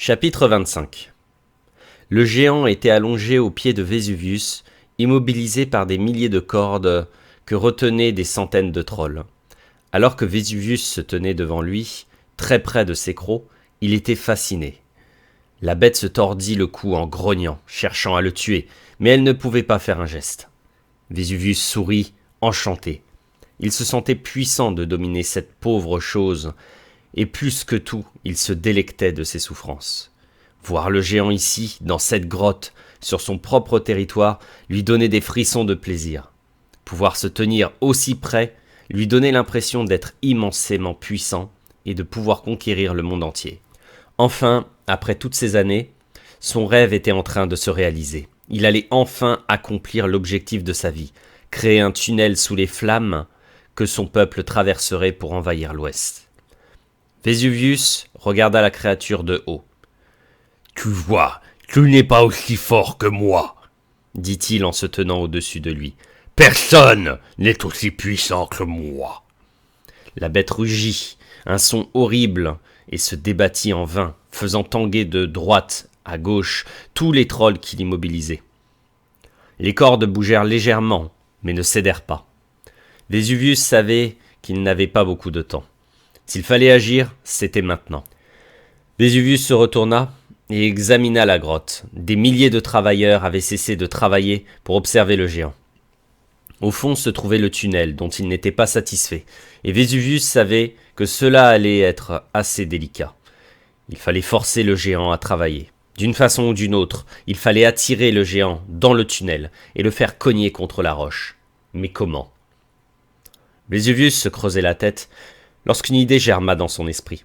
Chapitre 25. Le géant était allongé au pied de Vésuvius, immobilisé par des milliers de cordes que retenaient des centaines de trolls. Alors que Vésuvius se tenait devant lui, très près de ses crocs, il était fasciné. La bête se tordit le cou en grognant, cherchant à le tuer, mais elle ne pouvait pas faire un geste. Vésuvius sourit, enchanté. Il se sentait puissant de dominer cette pauvre chose, et plus que tout, il se délectait de ses souffrances. Voir le géant ici, dans cette grotte, sur son propre territoire, lui donnait des frissons de plaisir. Pouvoir se tenir aussi près lui donnait l'impression d'être immensément puissant et de pouvoir conquérir le monde entier. Enfin, après toutes ces années, son rêve était en train de se réaliser. Il allait enfin accomplir l'objectif de sa vie, créer un tunnel sous les flammes que son peuple traverserait pour envahir l'Ouest. Vésuvius regarda la créature de haut. « Tu vois, tu n'es pas aussi fort que moi, » dit-il en se tenant au-dessus de lui. « Personne n'est aussi puissant que moi. » La bête rugit, un son horrible, et se débattit en vain, faisant tanguer de droite à gauche tous les trolls qui l'immobilisaient. Les cordes bougèrent légèrement, mais ne cédèrent pas. Vésuvius savait qu'il n'avait pas beaucoup de temps. S'il fallait agir, c'était maintenant. Vésuvius se retourna et examina la grotte. Des milliers de travailleurs avaient cessé de travailler pour observer le géant. Au fond se trouvait le tunnel dont il n'était pas satisfait, et Vésuvius savait que cela allait être assez délicat. Il fallait forcer le géant à travailler. D'une façon ou d'une autre, il fallait attirer le géant dans le tunnel et le faire cogner contre la roche. Mais comment ? Vésuvius se creusait la tête lorsqu'une idée germa dans son esprit.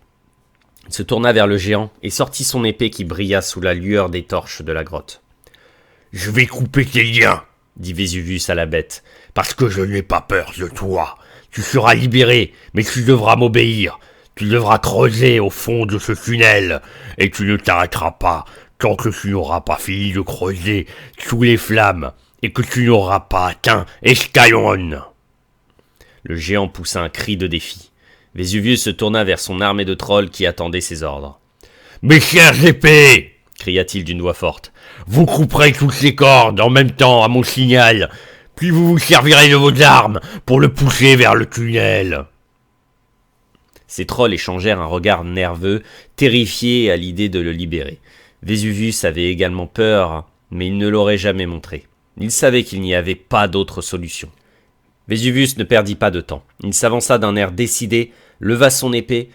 Il se tourna vers le géant et sortit son épée qui brilla sous la lueur des torches de la grotte. « Je vais couper tes liens, » dit Vésuvius à la bête. « parce que je n'ai pas peur de toi. Tu seras libéré, mais tu devras m'obéir. Tu devras creuser au fond de ce tunnel, et tu ne t'arrêteras pas tant que tu n'auras pas fini de creuser sous les flammes et que tu n'auras pas atteint Escalion. » Le géant poussa un cri de défi. Vésuvius se tourna vers son armée de trolls qui attendaient ses ordres. « Mes chères épées !» cria-t-il d'une voix forte. « Vous couperez toutes les cordes en même temps à mon signal, puis vous vous servirez de vos armes pour le pousser vers le tunnel. » Ces trolls échangèrent un regard nerveux, terrifiés à l'idée de le libérer. Vésuvius avait également peur, mais il ne l'aurait jamais montré. Il savait qu'il n'y avait pas d'autre solution. Vésuvius ne perdit pas de temps. Il s'avança d'un air décidé, leva son épée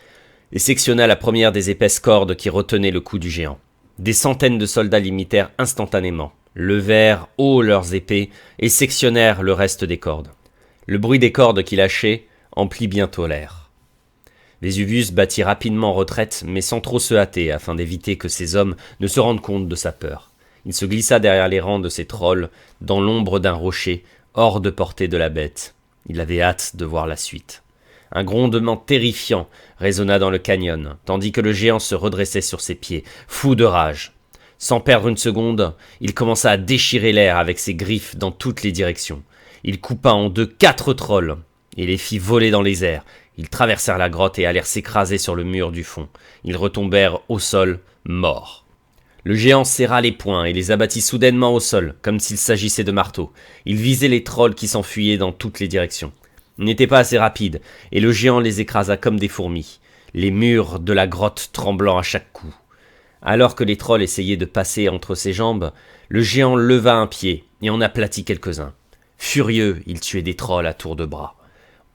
et sectionna la première des épaisses cordes qui retenaient le cou du géant. Des centaines de soldats l'imitèrent instantanément, levèrent haut leurs épées et sectionnèrent le reste des cordes. Le bruit des cordes qui lâchaient emplit bientôt l'air. Vésuvius battit rapidement en retraite, mais sans trop se hâter, afin d'éviter que ses hommes ne se rendent compte de sa peur. Il se glissa derrière les rangs de ses trolls, dans l'ombre d'un rocher, hors de portée de la bête. Il avait hâte de voir la suite. Un grondement terrifiant résonna dans le canyon, tandis que le géant se redressait sur ses pieds, fou de rage. Sans perdre une seconde, il commença à déchirer l'air avec ses griffes dans toutes les directions. Il coupa en deux 4 trolls et les fit voler dans les airs. Ils traversèrent la grotte et allèrent s'écraser sur le mur du fond. Ils retombèrent au sol, morts. Le géant serra les poings et les abattit soudainement au sol, comme s'il s'agissait de marteaux. Il visait les trolls qui s'enfuyaient dans toutes les directions. Il n'était pas assez rapide, et le géant les écrasa comme des fourmis, les murs de la grotte tremblant à chaque coup. Alors que les trolls essayaient de passer entre ses jambes, le géant leva un pied et en aplatit quelques-uns. Furieux, il tuait des trolls à tour de bras.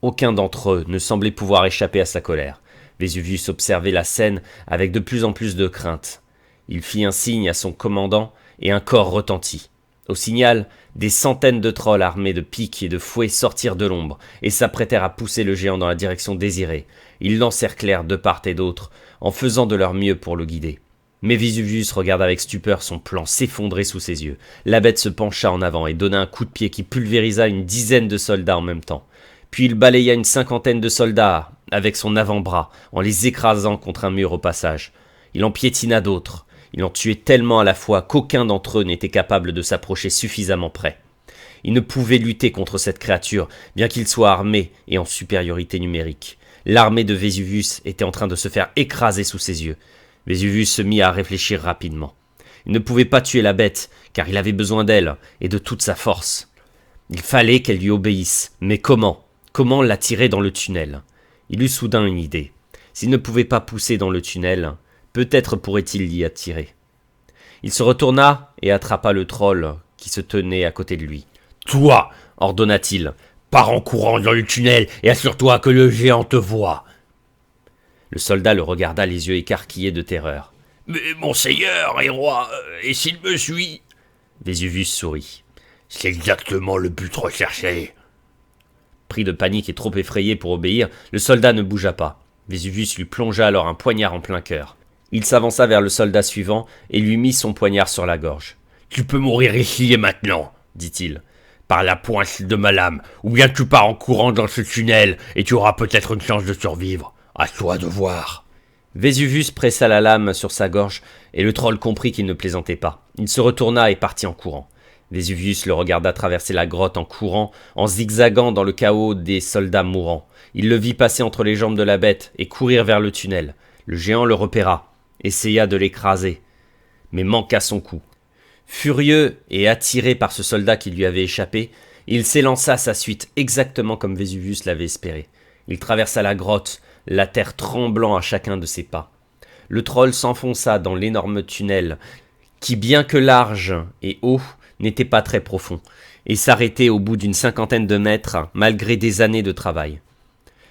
Aucun d'entre eux ne semblait pouvoir échapper à sa colère. Vésuvius observait la scène avec de plus en plus de crainte. Il fit un signe à son commandant et un corps retentit. Au signal, des centaines de trolls armés de piques et de fouets sortirent de l'ombre et s'apprêtèrent à pousser le géant dans la direction désirée. Ils l'encerclèrent de part et d'autre, en faisant de leur mieux pour le guider. Mais Vésuvius regarda avec stupeur son plan s'effondrer sous ses yeux. La bête se pencha en avant et donna un coup de pied qui pulvérisa une dizaine de soldats en même temps. Puis il balaya une 50aine de soldats avec son avant-bras, en les écrasant contre un mur au passage. Il en piétina d'autres. Il en tuait tellement à la fois qu'aucun d'entre eux n'était capable de s'approcher suffisamment près. Il ne pouvait lutter contre cette créature, bien qu'il soit armé et en supériorité numérique. L'armée de Vésuvius était en train de se faire écraser sous ses yeux. Vésuvius se mit à réfléchir rapidement. Il ne pouvait pas tuer la bête, car il avait besoin d'elle et de toute sa force. Il fallait qu'elle lui obéisse, mais comment ? Comment l'attirer dans le tunnel ? Il eut soudain une idée. S'il ne pouvait pas pousser dans le tunnel, peut-être pourrait-il l'y attirer. Il se retourna et attrapa le troll qui se tenait à côté de lui. « Toi, ordonna-t-il, pars en courant dans le tunnel et assure-toi que le géant te voie. » Le soldat le regarda les yeux écarquillés de terreur. « Mais monseigneur et roi, et s'il me suit ?» Vésuvius sourit. « C'est exactement le but recherché. » Pris de panique et trop effrayé pour obéir, le soldat ne bougea pas. Vésuvius lui plongea alors un poignard en plein cœur. Il s'avança vers le soldat suivant et lui mit son poignard sur la gorge. « Tu peux mourir ici et maintenant, » dit-il, « par la pointe de ma lame, ou bien tu pars en courant dans ce tunnel et tu auras peut-être une chance de survivre. À toi de voir. » Vésuvius pressa la lame sur sa gorge et le troll comprit qu'il ne plaisantait pas. Il se retourna et partit en courant. Vésuvius le regarda traverser la grotte en courant, en zigzagant dans le chaos des soldats mourants. Il le vit passer entre les jambes de la bête et courir vers le tunnel. Le géant le repéra, essaya de l'écraser, mais manqua son coup. Furieux et attiré par ce soldat qui lui avait échappé, il s'élança à sa suite exactement comme Vésuvius l'avait espéré. Il traversa la grotte, la terre tremblant à chacun de ses pas. Le troll s'enfonça dans l'énorme tunnel, qui bien que large et haut, n'était pas très profond, et s'arrêtait au bout d'une 50aine de mètres, malgré des années de travail.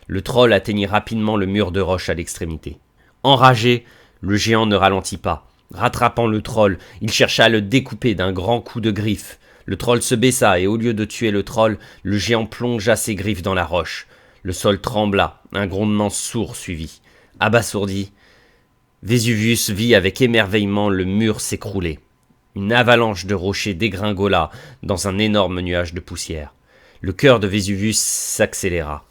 Le troll atteignit rapidement le mur de roche à l'extrémité. Enragé, le géant ne ralentit pas. Rattrapant le troll, il chercha à le découper d'un grand coup de griffe. Le troll se baissa et au lieu de tuer le troll, le géant plongea ses griffes dans la roche. Le sol trembla, un grondement sourd suivit. Abasourdi, Vésuvius vit avec émerveillement le mur s'écrouler. Une avalanche de rochers dégringola dans un énorme nuage de poussière. Le cœur de Vésuvius s'accéléra.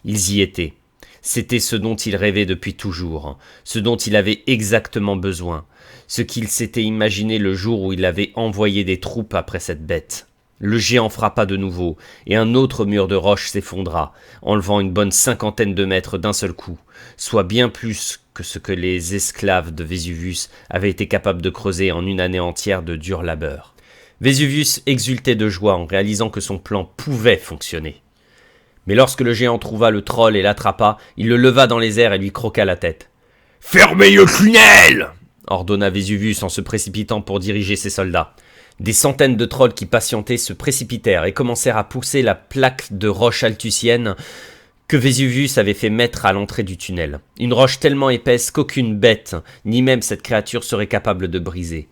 Ils y étaient. C'était ce dont il rêvait depuis toujours, ce dont il avait exactement besoin, ce qu'il s'était imaginé le jour où il avait envoyé des troupes après cette bête. Le géant frappa de nouveau, et un autre mur de roche s'effondra, enlevant une bonne 50aine de mètres d'un seul coup, soit bien plus que ce que les esclaves de Vésuvius avaient été capables de creuser en une année entière de dur labeur. Vésuvius exultait de joie en réalisant que son plan pouvait fonctionner. Mais lorsque le géant trouva le troll et l'attrapa, il le leva dans les airs et lui croqua la tête. « Fermez le tunnel !» ordonna Vésuvius en se précipitant pour diriger ses soldats. Des centaines de trolls qui patientaient se précipitèrent et commencèrent à pousser la plaque de roche altusienne que Vésuvius avait fait mettre à l'entrée du tunnel. Une roche tellement épaisse qu'aucune bête, ni même cette créature, serait capable de briser.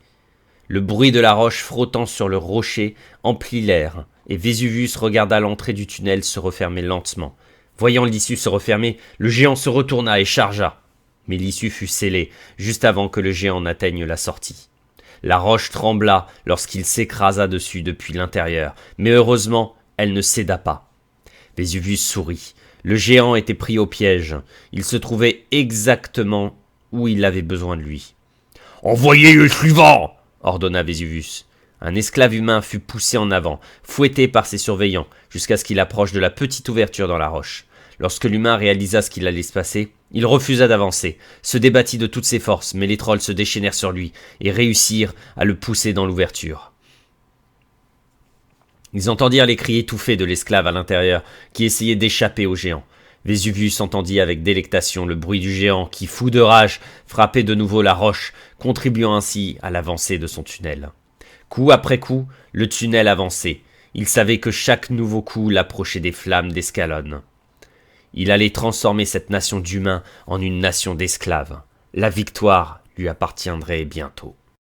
Le bruit de la roche frottant sur le rocher emplit l'air, et Vésuvius regarda l'entrée du tunnel se refermer lentement. Voyant l'issue se refermer, le géant se retourna et chargea. Mais l'issue fut scellée, juste avant que le géant n'atteigne la sortie. La roche trembla lorsqu'il s'écrasa dessus depuis l'intérieur, mais heureusement, elle ne céda pas. Vésuvius sourit. Le géant était pris au piège. Il se trouvait exactement où il avait besoin de lui. « Envoyez le suivant !» ordonna Vésuvius. Un esclave humain fut poussé en avant, fouetté par ses surveillants, jusqu'à ce qu'il approche de la petite ouverture dans la roche. Lorsque l'humain réalisa ce qu'il allait se passer, il refusa d'avancer, se débattit de toutes ses forces, mais les trolls se déchaînèrent sur lui et réussirent à le pousser dans l'ouverture. Ils entendirent les cris étouffés de l'esclave à l'intérieur, qui essayait d'échapper au géant. Vésuvius entendit avec délectation le bruit du géant qui, fou de rage, frappait de nouveau la roche, contribuant ainsi à l'avancée de son tunnel. Coup après coup, le tunnel avançait. Il savait que chaque nouveau coup l'approchait des flammes d'Escalon. Il allait transformer cette nation d'humains en une nation d'esclaves. La victoire lui appartiendrait bientôt.